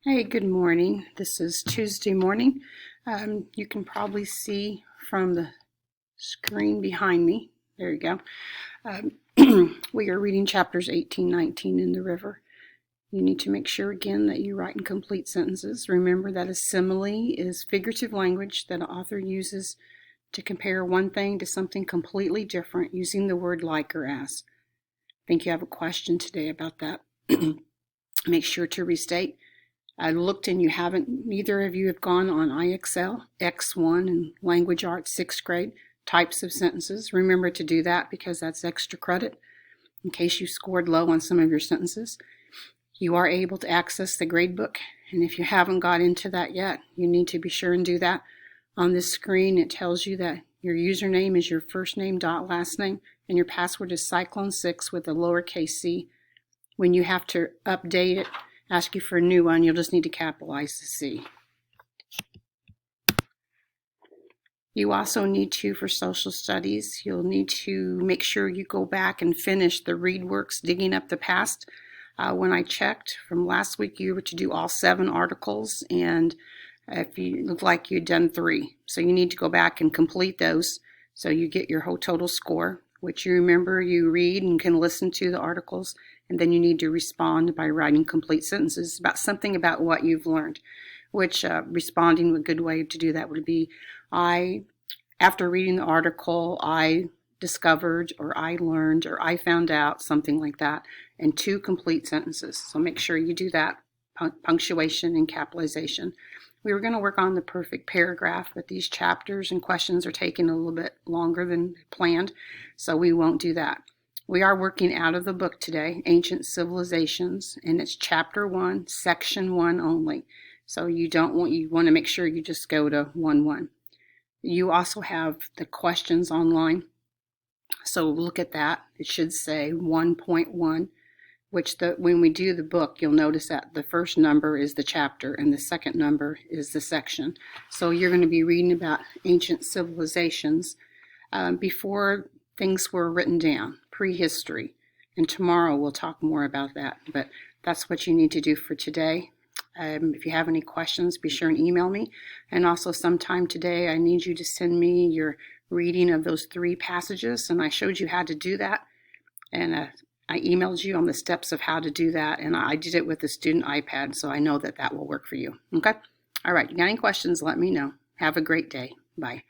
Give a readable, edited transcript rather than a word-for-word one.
Hey, good morning. This is Tuesday morning. You can probably see from the screen behind me. There you go. We are reading chapters 18, 19 in the river. You need to make sure again that you write in complete sentences. Remember that a simile is figurative language that an author uses to compare one thing to something completely different using the word like or as. I think you have a question today about that. Make sure to restate. I looked and you haven't, neither of you have gone on IXL, X1, and Language Arts 6th grade, types of sentences. Remember to do that because that's extra credit in case you scored low on some of your sentences. You are able to access the gradebook, and if you haven't got into that yet, you need to be sure and do that. On this screen, it tells you that your username is your first name dot last name, and your password is Cyclone6 with a lowercase c. When you have to update it, ask you for a new one, you'll just need to capitalize the C. You also need to, for social studies, you'll need to make sure you go back and finish the ReadWorks Digging Up the Past. When I checked from last week, you were to do all 7 articles, and if you looked like you'd done 3. So you need to go back and complete those so you get your whole total score, which you remember you read and can listen to the articles, and then you need to respond by writing complete sentences about something about what you've learned, which responding, a good way to do that would be, after reading the article, I discovered, or I learned, or I found out, something like that, in 2 complete sentences. So make sure you do that, punctuation and capitalization. We were going to work on the perfect paragraph, but these chapters and questions are taking a little bit longer than planned, so we won't do that. We are working out of the book today, Ancient Civilizations, and it's chapter 1, section 1 only. So you want to make sure you just go to 1-1. You also have the questions online, so look at that. It should say 1.1. which when we do the book, you'll notice that the first number is the chapter and the second number is the section. So you're going to be reading about ancient civilizations before things were written down, prehistory. And tomorrow we'll talk more about that, but that's what you need to do for today. If you have any questions, be sure and email me. And also sometime today, I need you to send me your reading of those 3 passages, and I showed you how to do that. And I emailed you on the steps of how to do that, and I did it with the student iPad, so I know that that will work for you. Okay? All right, you got any questions, let me know. Have a great day. Bye.